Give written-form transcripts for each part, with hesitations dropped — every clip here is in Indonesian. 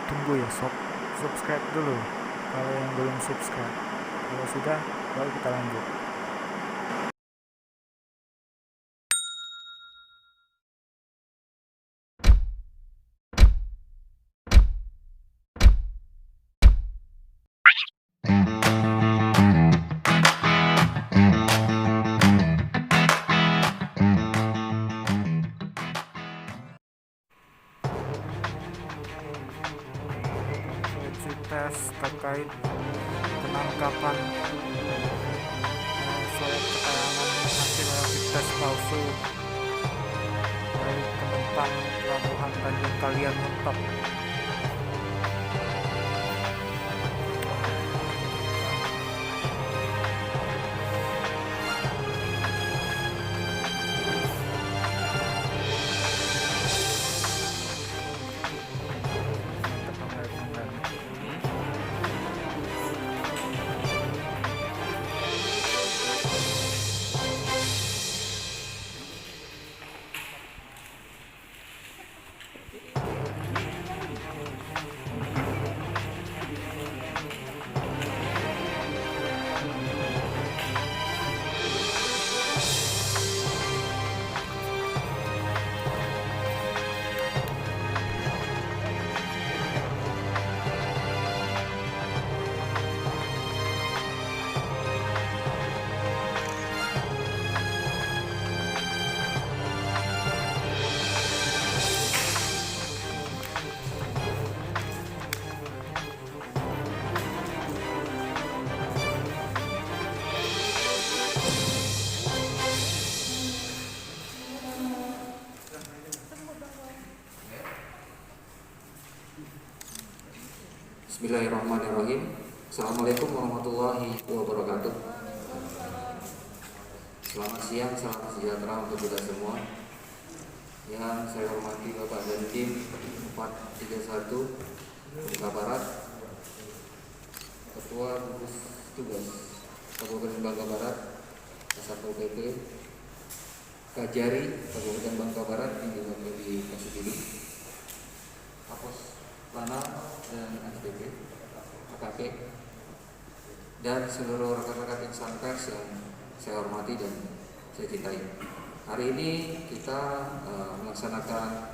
tunggu ya subscribe dulu kalau yang belum subscribe. Kalau sudah, baru kita lanjut. Seleksi tes terkait penangkapan surat keterangan hasil rapid test palsu dari penumpang pelabuhan Tanjung Kalian Mentok. Bismillahirrahmanirrahim. Assalamualaikum warahmatullahi wabarakatuh. Selamat siang, salam sejahtera untuk kita semua. Yang saya hormati Bapak Dandim 431 Bangka Barat, Ketua Gugus Tugas Kabupaten Bangka Barat, Satpol PP, Kajari Kabupaten Bangka Barat yang di Kasubili, Kapos Lana dan SPP, AKP, dan seluruh rekan-rekan insan pers yang saya hormati dan saya cintai. Hari ini kita melaksanakan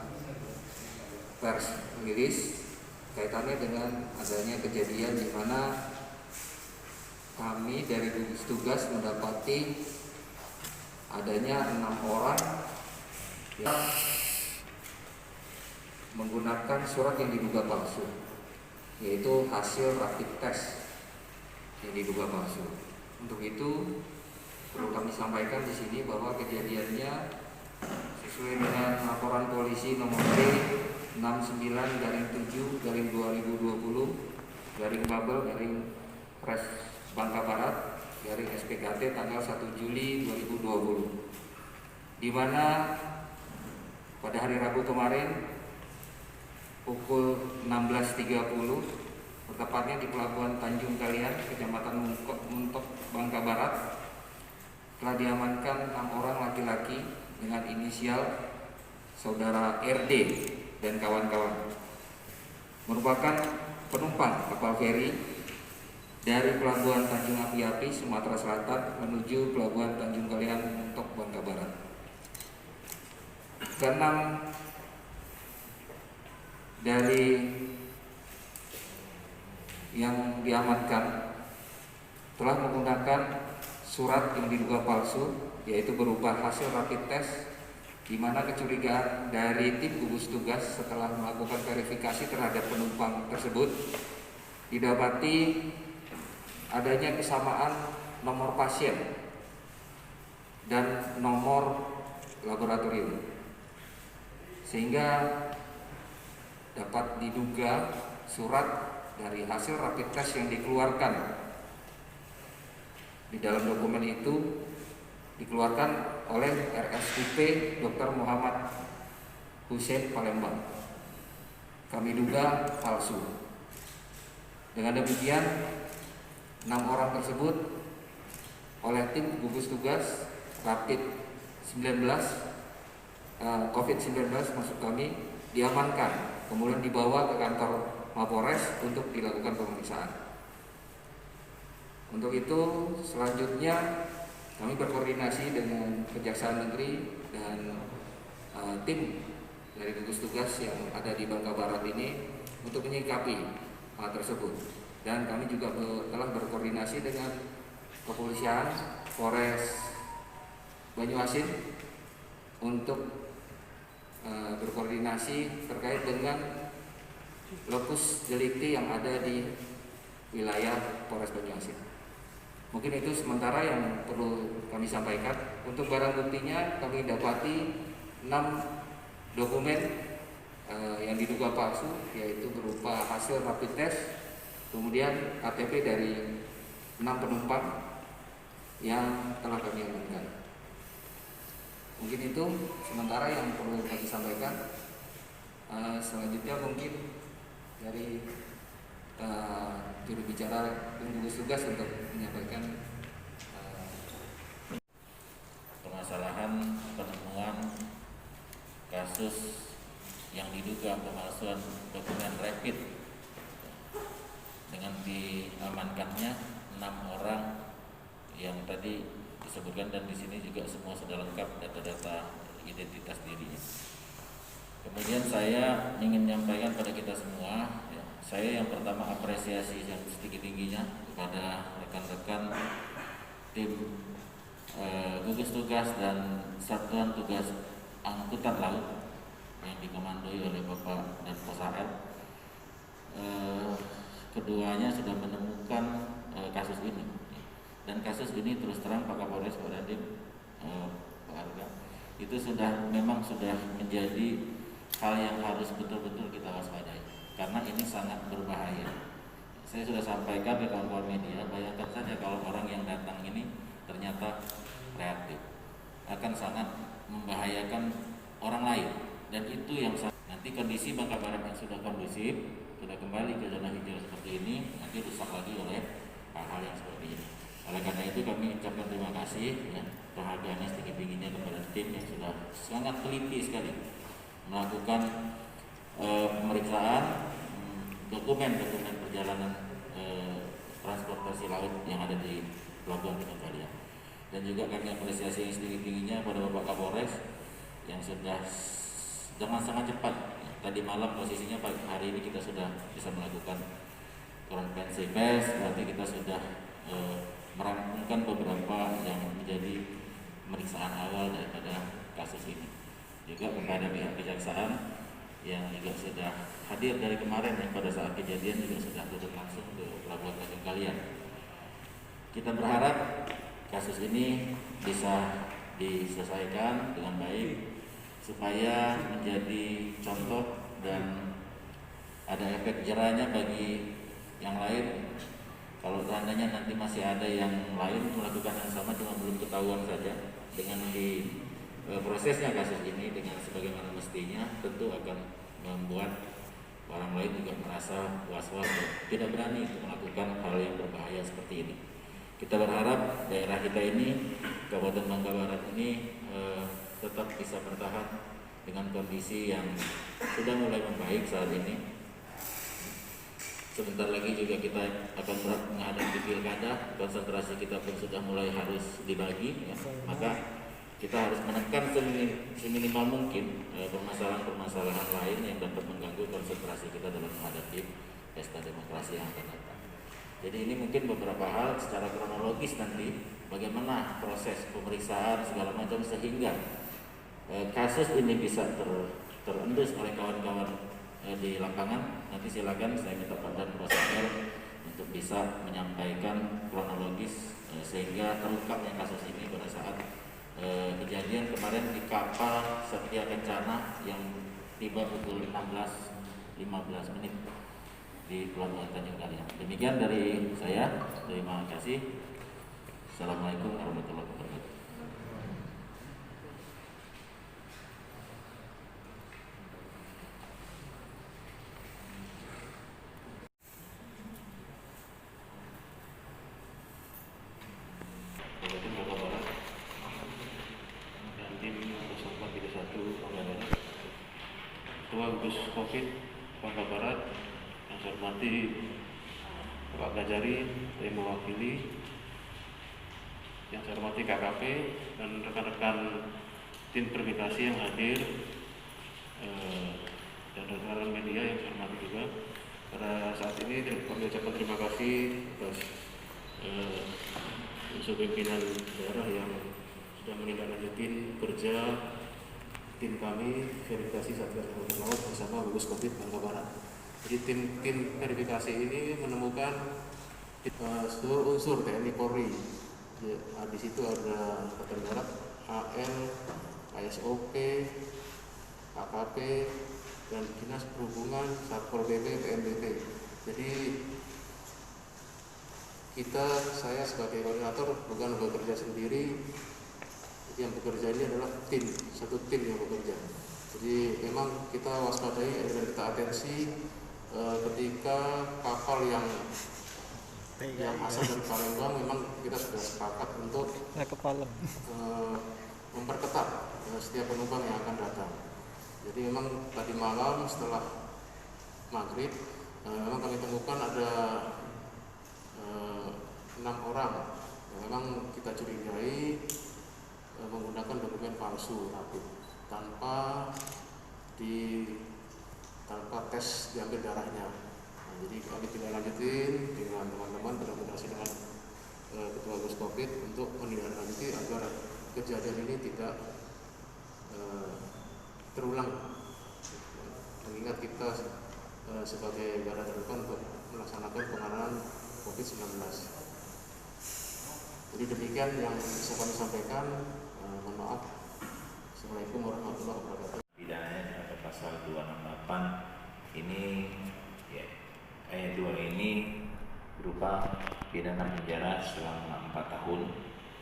pers rilis kaitannya dengan adanya kejadian di mana kami dari gugus tugas mendapati adanya 6 orang yang menggunakan surat yang diduga palsu, yaitu hasil rapid test yang diduga palsu. Untuk itu perlu kami sampaikan di sini bahwa kejadiannya sesuai dengan laporan polisi nomor B 69/7/2020 Pres Bangka Barat SPKT tanggal 1 Juli 2020, di mana pada hari Rabu kemarin pukul 16.30 tepatnya di Pelabuhan Tanjung Kalian, Kecamatan Mentok, Bangka Barat, telah diamankan 6 orang laki-laki dengan inisial Saudara RD dan kawan-kawan, merupakan penumpang kapal feri dari Pelabuhan Tanjung Api-Api, Sumatera Selatan menuju Pelabuhan Tanjung Kalian, Mentok, Bangka Barat. Keenam dari yang diamankan telah menggunakan surat yang diduga palsu, yaitu berupa hasil rapid test, di mana kecurigaan dari tim gugus tugas setelah melakukan verifikasi terhadap penumpang tersebut didapati adanya kesamaan nomor pasien dan nomor laboratorium, sehingga dapat diduga surat dari hasil rapid test yang dikeluarkan di dalam dokumen itu dikeluarkan oleh RSUP Dr. Muhammad Hussein Palembang. Kami duga palsu. Dengan demikian 6 orang tersebut oleh tim gugus tugas rapid 19 COVID-19 maksud kami diamankan, kemudian dibawa ke kantor Mapores untuk dilakukan pemeriksaan. Untuk itu selanjutnya kami berkoordinasi dengan Kejaksaan Negeri dan tim dari gugus tugas yang ada di Bangka Barat ini untuk menyikapi hal tersebut. Dan kami juga telah berkoordinasi dengan kepolisian Polres Banyuasin untuk berkoordinasi terkait dengan lokus delikti yang ada di wilayah Polres Banyuasin. Mungkin itu sementara yang perlu kami sampaikan. Untuk barang buktinya kami dapati 6 dokumen yang diduga palsu, yaitu berupa hasil rapid test, kemudian KTP dari 6 penumpang yang telah kami amankan. Mungkin itu sementara yang perlu kami sampaikan. Selanjutnya mungkin dari juru bicara dan gugus tugas untuk menyampaikan permasalahan penemuan kasus yang diduga pemalsuan dokumen rapid dengan diamankannya 6 orang yang tadi disebutkan, dan di sini juga semua sudah lengkap data-data identitas dirinya. Kemudian saya ingin menyampaikan pada kita semua, saya yang pertama apresiasi yang setinggi-tingginya kepada rekan-rekan tim gugus tugas dan satuan tugas angkutan laut yang dikomandoi oleh Bapak dan Posal. Keduanya sudah menemukan kasus ini, dan kasus ini terus terang Pak Kapolres, Pak Dandim, Pak Arga, itu memang sudah menjadi hal yang harus betul-betul kita waspadai, karena ini sangat berbahaya. Saya sudah sampaikan ke kawan-kawan media, bayangkan saja kalau orang yang datang ini ternyata reaktif, akan sangat membahayakan orang lain. Dan itu yang nanti kondisi Bangka Barat yang sudah kondusif, sudah kembali ke zona hijau seperti ini, nanti rusak lagi oleh hal-hal yang seperti ini. Oleh karena itu kami ucapkan terima kasih penghargaannya setinggi-tingginya kepada tim yang sudah sangat teliti sekali melakukan pemeriksaan dokumen-dokumen perjalanan transportasi laut yang ada di Pelabuhan Tanjung Kalian. Dan juga kami apresiasi yang setinggi-tingginya pada Bapak Kapolres yang sudah dengan sangat cepat. Tadi malam posisinya hari ini kita sudah bisa melakukan konferensi pers, berarti kita sudah merampungkan beberapa yang menjadi pemeriksaan awal daripada kasus ini. Juga kepada pihak kejaksaan yang juga sudah hadir dari kemarin, yang pada saat kejadian juga sudah turun langsung ke Pelabuhan Tanjung Kalian. Kita berharap kasus ini bisa diselesaikan dengan baik supaya menjadi contoh dan ada efek jerahnya bagi yang lain. Kalau seandainya nanti masih ada yang lain melakukan yang sama cuma belum ketahuan saja, dengan prosesnya kasus ini dengan sebagaimana mestinya, tentu akan membuat orang lain juga merasa was-was dan tidak berani untuk melakukan hal yang berbahaya seperti ini. Kita berharap daerah kita ini, Kabupaten Bangka Barat ini tetap bisa bertahan dengan kondisi yang sudah mulai membaik saat ini. Sebentar lagi juga kita akan menghadapi pilkada, konsentrasi kita pun sudah mulai harus dibagi, ya. Maka kita harus menekan seminimal mungkin permasalahan-permasalahan lain yang dapat mengganggu konsentrasi kita dalam menghadapi pesta demokrasi yang akan datang. Jadi ini mungkin beberapa hal secara kronologis nanti bagaimana proses pemeriksaan segala macam sehingga kasus ini bisa terendus oleh kawan-kawan di lapangan. Nanti silakan saya minta Pak Dan Posal untuk bisa menyampaikan kronologis sehingga terungkapnya kasus ini pada saat kejadian kemarin di kapal Setia Kencana yang tiba pukul 16.15 di Pelabuhan Tanjung Kalian. Demikian dari saya. Terima kasih. Assalamualaikum warahmatullahi wabarakatuh. Ketua Gugus Covid Bangka Barat Yang saya hormati Bapak Gajari yang mewakili, yang saya hormati KKP dan rekan-rekan tim verifikasi yang hadir, dan rekan-rekan media yang saya hormati juga. Pada saat ini kami ucapkan terima kasih atas unsur pimpinan daerah yang sudah menindaklanjuti kerja tim kami verifikasi Satgas Angkatan Laut bersama gugus Covid Bangka Barat. Jadi tim verifikasi ini menemukan seluruh unsur TNI Polri. Di situ ada Angkatan Darat, AL, ASOP, KKP, dan Dinas Perhubungan, Satpol PP, PNBP. Jadi saya sebagai koordinator bukan bekerja sendiri. Yang bekerja ini adalah tim, satu tim yang bekerja. Jadi memang kita waspadai dan kita atensi ketika kapal yang asal dari Palembang, memang kita sudah sepakat untuk memperketat setiap penumpang yang akan datang. Jadi memang tadi malam setelah maghrib memang kami temukan ada 6 orang yang memang kita curigai menggunakan dokumen palsu rapid tanpa tes diambil darahnya. Nah, jadi kami tidak lanjutin dengan teman-teman berkoordinasi dengan Ketua Gugus Covid untuk menindaklanjuti agar kejadian ini tidak terulang. Mengingat kita sebagai garda terdepan untuk melaksanakan penanganan COVID-19. Jadi demikian yang bisa kami sampaikan. Mohon maaf. Assalamualaikum warahmatullahi wabarakatuh. Pidananya pada pasal 268 ini ya, ayat 2 ini berupa pidana penjara selama 4 tahun,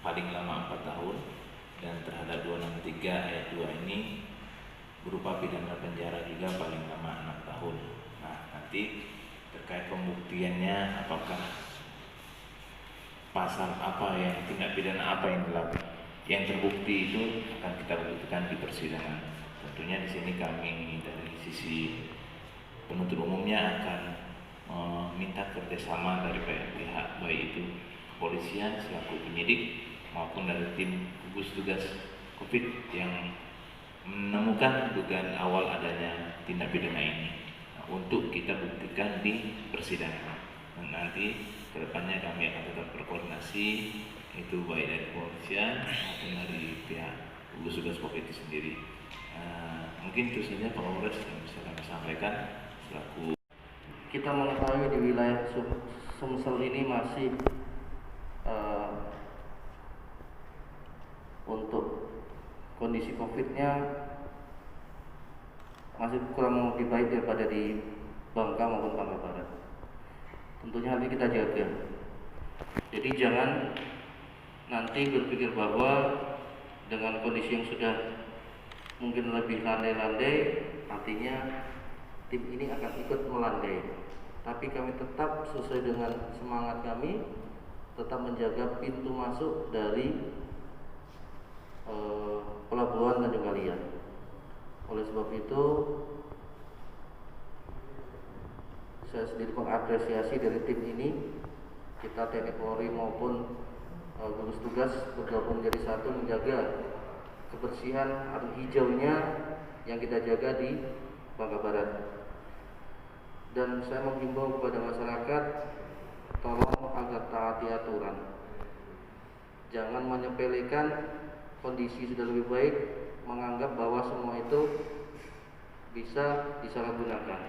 paling lama 4 tahun, dan terhadap 263 ayat 2 ini berupa pidana penjara juga paling lama 6 tahun. Nah, nanti terkait pembuktiannya, apakah pasal apa yang tindak pidana apa yang terbukti itu akan kita buktikan di persidangan. Tentunya di sini kami dari sisi penuntut umumnya akan meminta kerjasama dari pihak baik itu kepolisian selaku penyidik maupun dari tim gugus tugas COVID yang menemukan dugaan awal adanya tindak pidana ini untuk kita buktikan di persidangan. Dan nanti kedepannya kami akan tetap berkoordinasi itu baik dari kepolisian maupun dari pihak gugus tugas COVID itu sendiri. Mungkin itu saja Pak Kapolres yang bisa kami sampaikan selaku. Kita mengetahui di wilayah Sumsel ini masih untuk kondisi COVID-nya masih kurang lebih baik daripada di Bangka maupun Bangka Barat. Tentunya nanti kita jaga. Jadi jangan nanti berpikir bahwa dengan kondisi yang sudah mungkin lebih landai-landai, artinya tim ini akan ikut melandai. Tapi kami tetap sesuai dengan semangat kami, tetap menjaga pintu masuk dari pelabuhan Tanjung Kalian. Oleh sebab itu, saya sendiri mengapresiasi dari tim ini, kita TNI Polri maupun gugus tugas bergabung menjadi satu menjaga kebersihan atau hijaunya yang kita jaga di Bangka Barat. Dan saya menghimbau kepada masyarakat, tolong agar taati aturan. Jangan menyepelekan kondisi sudah lebih baik, menganggap bahwa semua itu bisa disalahgunakan.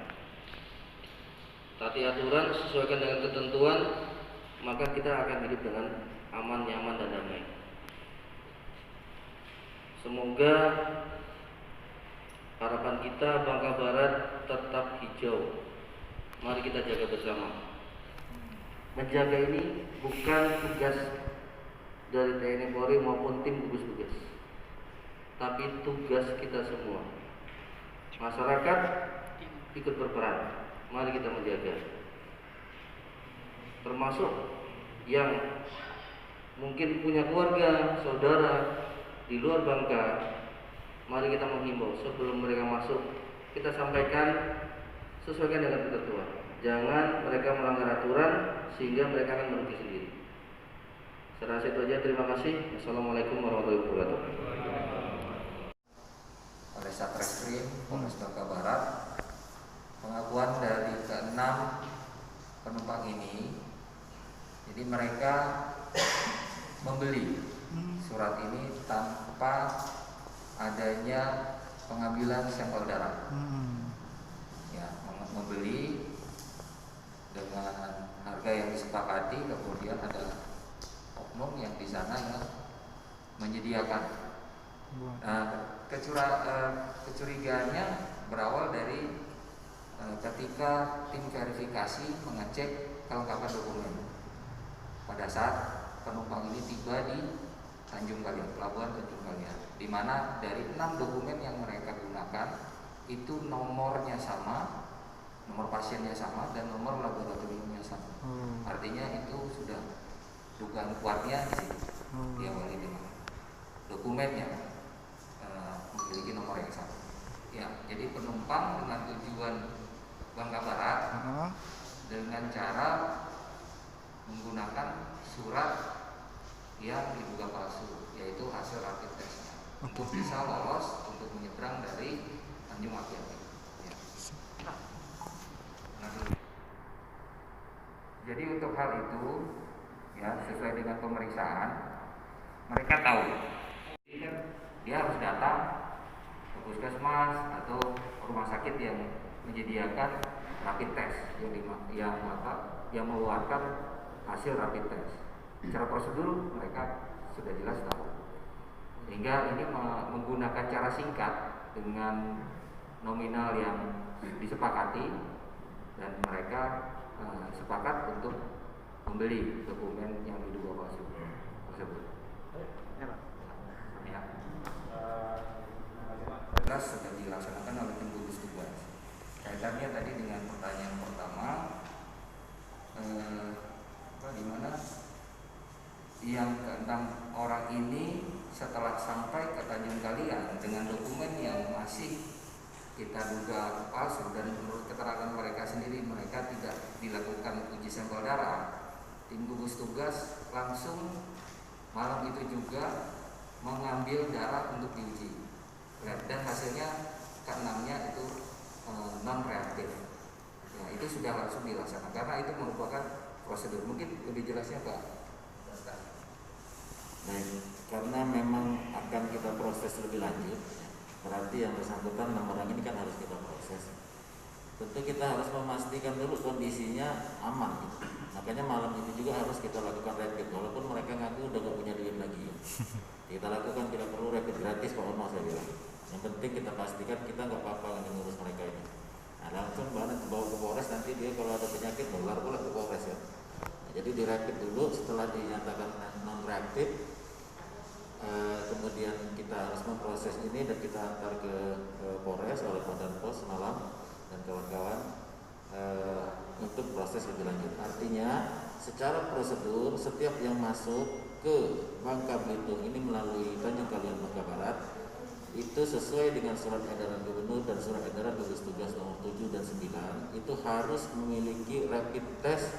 Taati aturan, sesuaikan dengan ketentuan, maka kita akan hidup dengan aman, nyaman, dan damai. Semoga harapan kita Bangka Barat tetap hijau. Mari kita jaga bersama. Menjaga ini bukan tugas dari TNI Polri maupun tim gugus tugas, tapi tugas kita semua. Masyarakat ikut berperan. Mari kita menjaga. Termasuk yang mungkin punya keluarga, saudara di luar Bangka, mari kita menghimbau sebelum mereka masuk, kita sampaikan sesuaikan dengan ketentuan. Jangan mereka melanggar aturan sehingga mereka akan merugi sendiri. Saya rasa itu aja. Terima kasih. Assalamualaikum warahmatullahi wabarakatuh. Oleh Satreskrim Polres Bangka Barat, pengakuan dari keenam penumpang ini, jadi mereka membeli surat ini tanpa adanya pengambilan sampel darah. Ya, membeli dengan harga yang disepakati, kemudian ada oknum yang di sana yang menyediakan. Nah, kecurigaannya berawal dari ketika tim verifikasi mengecek kelengkapan dokumen pada saat penumpang ini tiba di Tanjung Kalian, Pelabuhan Tanjung Kalian, di mana dari 6 dokumen yang mereka gunakan itu nomornya sama, nomor pasiennya sama, dan nomor laboratoriumnya sama. Artinya itu sudah dugaan kuatnya di situ diawali dengan dokumennya memiliki nomor yang sama. Ya, jadi penumpang dengan tujuan Bangka Barat dengan cara menggunakan surat yang diduga palsu, yaitu hasil rapid testnya, untuk bisa lolos untuk menyeberang dari Tanjung Apiati. Ya. Jadi untuk hal itu, ya, sesuai dengan pemeriksaan, mereka tahu dia harus datang ke puskesmas atau rumah sakit yang menyediakan rapid test yang mengeluarkan hasil rapid test. Secara prosedur mereka sudah jelas tahu, sehingga ini menggunakan cara singkat dengan nominal yang disepakati, dan mereka sepakat untuk membeli dokumen yang diduga palsu tersebut. Ya. Jelas sudah dilaksanakan oleh tim gugus tugas. Kaitannya tadi dengan pertanyaan pertama, di mana yang ke-6 orang ini setelah sampai ke Tanjung Kalian dengan dokumen yang masih kita duga palsu, dan menurut keterangan mereka sendiri mereka tidak dilakukan uji sampel darah, tim gugus tugas langsung malam itu juga mengambil darah untuk diuji, dan hasilnya ke-6-nya itu non reaktif. Ya, itu sudah langsung dilaksanakan karena itu merupakan prosedur. Mungkin lebih jelasnya Pak. Baik, karena memang akan kita proses lebih lanjut, berarti yang bersangkutan 6 orang ini kan harus kita proses. Tentu kita harus memastikan dulu kondisinya aman gitu. Makanya malam ini juga harus kita lakukan rapid, walaupun mereka ngaku udah gak punya duit lagi ya. Kita lakukan, tidak perlu rapid gratis Pak Ono, saya bilang. Yang penting kita pastikan kita nggak apa-apa ngurus mereka ini. Nah, langsung banget bawa ke Polres, nanti dia kalau ada penyakit nular pula ke Polres ya. Nah, jadi di rapid dulu, setelah dinyatakan non reaktif, kemudian kita harus memproses ini dan kita antar ke Polres oleh Kodanpos malam dan kawan-kawan untuk proses lebih lanjut. Artinya secara prosedur setiap yang masuk ke Bangka Belitung ini melalui Tanjung Kalian Bangka Barat itu sesuai dengan surat edaran gubernur dan surat edaran gugus tugas nomor 7 dan 9 itu harus memiliki rapid test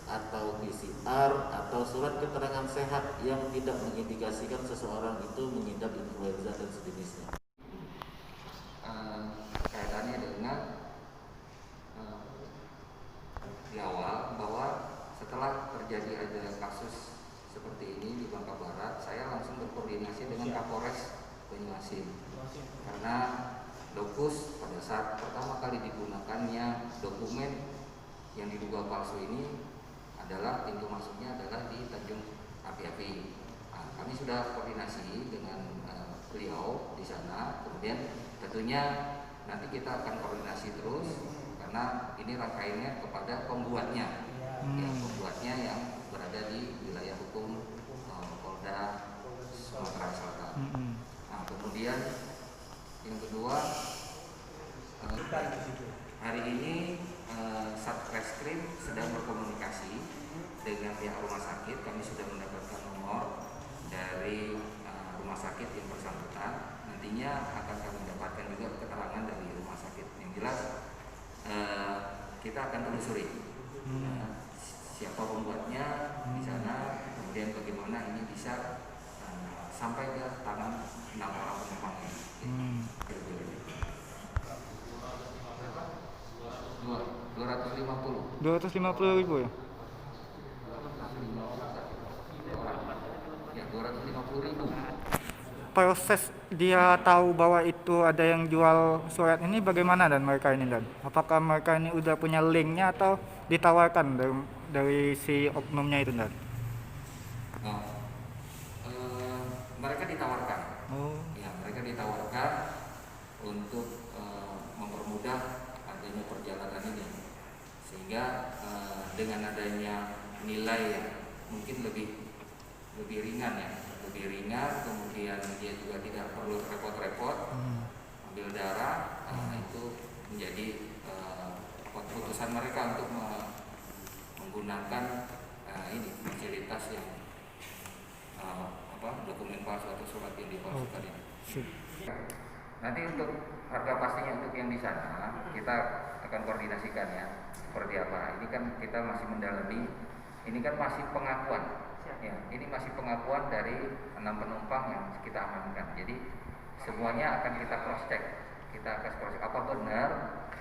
atau PCR atau surat keterangan sehat yang tidak mengindikasikan seseorang itu mengidap influenza dan sejenisnya. Kaitannya dengan di awal bahwa setelah terjadi ada kasus seperti ini di Bangka Barat, saya langsung berkoordinasi dengan Kapolres Banyuasin, karena dokus pada saat pertama kali digunakannya dokumen yang diduga palsu ini adalah pintu masuknya adalah di Tanjung Api-Api. Nah, kami sudah koordinasi dengan beliau di sana, kemudian tentunya nanti kita akan koordinasi terus karena ini rangkaiannya kepada pembuatnya, pembuatnya yang berada di wilayah hukum Polda Sumatera Selatan. Nah, kemudian yang kedua, hari ini Satreskrim sedang berkomunikasi dengan pihak rumah sakit. Kami sudah mendapatkan nomor dari rumah sakit yang bersangkutan. Nantinya akan kami dapatkan juga keterangan dari rumah sakit. Yang jelas kita akan telusuri ya, siapa pembuatnya di sana, kemudian bagaimana ini bisa sampai ke tangan 6 orang penumpang ini. 250. 250.000 ya? Ya, 250.000. Proses dia tahu bahwa itu ada yang jual surat ini bagaimana dan mereka ini dan? Apakah mereka ini udah punya linknya atau ditawarkan dari si oknumnya itu dan? Mereka ditawarkan. Oh. Ya, mereka ditawarkan untuk mempermudah adanya perjalanan ini, sehingga dengan adanya nilai yang mungkin lebih ringan ya, kemudian dia juga tidak perlu repot-repot ambil darah, itu menjadi keputusan mereka untuk menggunakan ini fasilitas yang dokumen palsu atau surat yang dipalsukan ini. Nanti untuk harga pastinya untuk yang di sana kita akan koordinasikan ya seperti apa. Ini kan kita masih mendalami, ini kan masih pengakuan ya, ini masih pengakuan dari 6 penumpang yang kita amankan. Jadi semuanya akan kita cross check, apa benar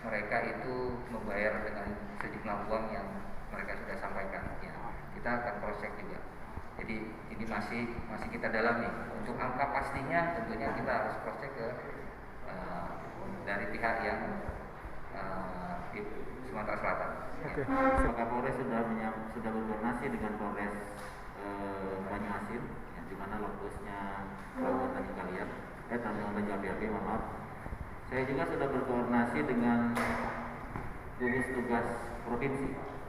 mereka itu membayar dengan sejumlah uang yang mereka sudah sampaikan ya. Kita akan cross check juga. Jadi ini masih kita dalami. Untuk angka pastinya tentunya kita harus cross check ke dari pihak yang di Sumatera Selatan. Oke. Pak Kapolres sudah berkoordinasi dengan Polres Banyuasin, yang di mana lokasnya Pelabuhan Tanjung Kalian, Tanjung Api, maaf. Saya juga sudah berkoordinasi dengan gugus tugas provinsi.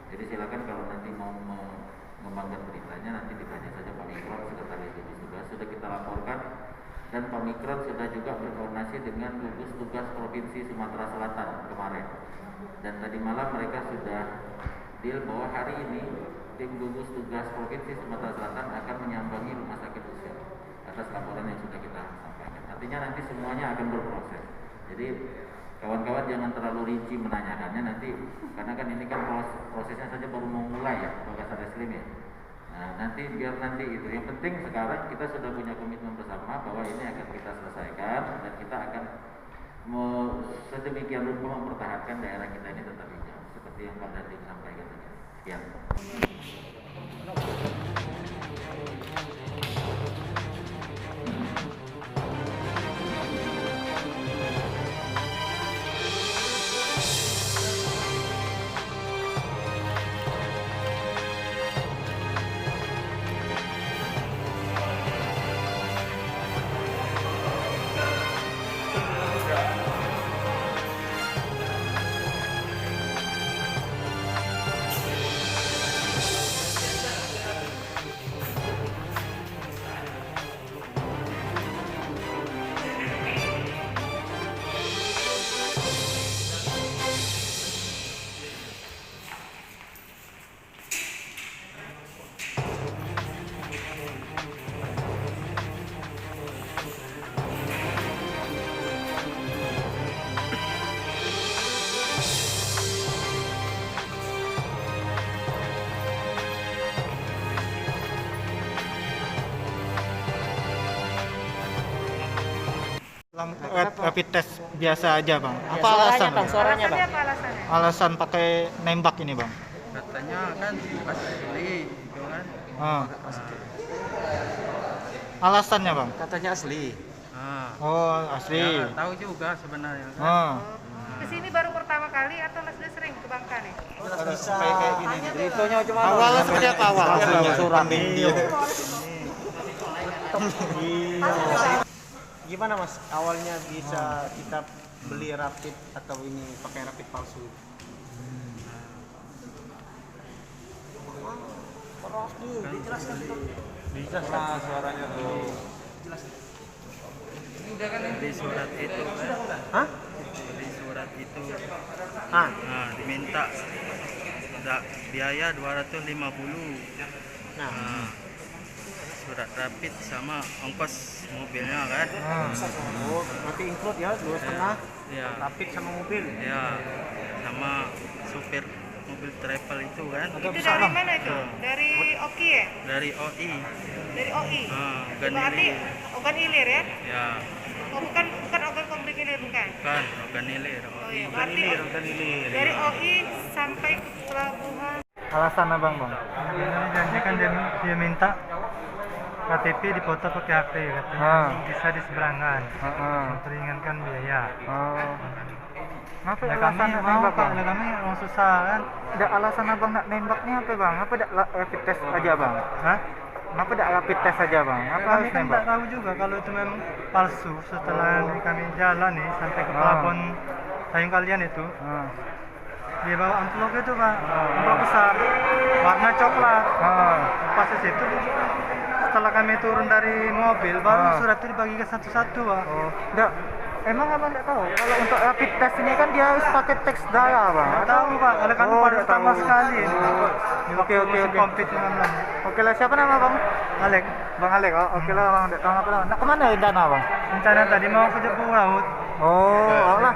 Jadi silakan kalau nanti mau mengembangkan beritanya nanti ditanya saja Pak Mikron, sekretaris gugus tugas. Sudah kita laporkan dan Pak Mikron sudah juga berkoordinasi dengan gugus tugas provinsi Sumatera Selatan kemarin. Dan tadi malam mereka sudah deal bahwa hari ini tim gugus tugas provinsi Sumatera Selatan akan menyambangi rumah sakit Usil atas laporan yang sudah kita sampaikan. Artinya nanti semuanya akan berproses. Jadi kawan-kawan jangan terlalu rinci menanyakannya nanti, karena kan ini kan prosesnya saja baru mau mulai ya, Polres Reskrim ya. Nah, nanti biar nanti itu. Yang penting sekarang kita sudah punya komitmen bersama bahwa ini akan kita selesaikan dan kita akan sedemikian rupa mempertahankan daerah kita ini tetap hijau seperti yang Pak Dandim sampaikan tadi. Sekian. Rapid test biasa aja bang. Apa alasan? Bang, Suaranya bang. Apa alasannya? Alasan pakai nembak ini bang? Katanya kan asli, gitu kan? Alasannya bang? Katanya asli. Oh asli. Ya, tahu juga sebenarnya kan. Kesini baru pertama kali atau sudah sering ke Bangka nih? Bisa kayak gini. Itunya cuma Awalnya seperti apa awal? surat Gimana mas? Awalnya bisa kita beli rapid atau ini pakai rapid palsu? Dijelaskan suaranya tuh. Udah kan Di surat itu kan? Hah? Di surat itu Ah, diminta biaya 250. nah. Surat rapid sama ongkos mobilnya kan? Oh, berarti include ya 2,5 Ya, rapid sama mobil. ya sama sama supir mobil travel itu kan. Agak Itu besar, dari Bang. mana itu? Dari Oki ya? Dari OI. Dari OI. Organ Berarti Hilir. organ hilir ya? Ya, Oh bukan organ konflik hilir bukan? bukan organ hilir. Oh OI. iya, berarti dari OI sampai ke pelabuhan. Alasan abang bang? Janjikan dia minta KTP dipoto pakai HP katanya bisa diseberangkan memperingankan biaya. Apa Nah, alasan kami nak mau nembak pak, bang? nah, kami orang susah kan. Ada alasan abang nak nembaknya apa bang? Apa dak rapid test aja bang? Hah? Kenapa dak rapid test aja bang? Apa Kami harus kan nembak? tak tahu juga kalau itu memang palsu. Setelah kami jalan nih sampai ke pelabuhan Tanjung Kalian itu, dia bawa amplop itu pak, amplop besar, warna coklat. Pas di situ, setelah kami turun dari mobil, baru surat itu dibagikan satu-satu pak. Enggak. Emang abang tidak tahu kalau untuk rapid test ini kan dia harus pakai teks darah bang? Nggak tahu pak, oleh kami pada nggak pertama tahu. sekali. Oke, oke. Komplit dengan Oke lah, siapa nama bang? Alek. Bang Alek. Oh, oke lah bang, tidak tahu apa lah. Nak kemana rencana bang? Rencana tadi mau ke Jepang laut. Oh, lah.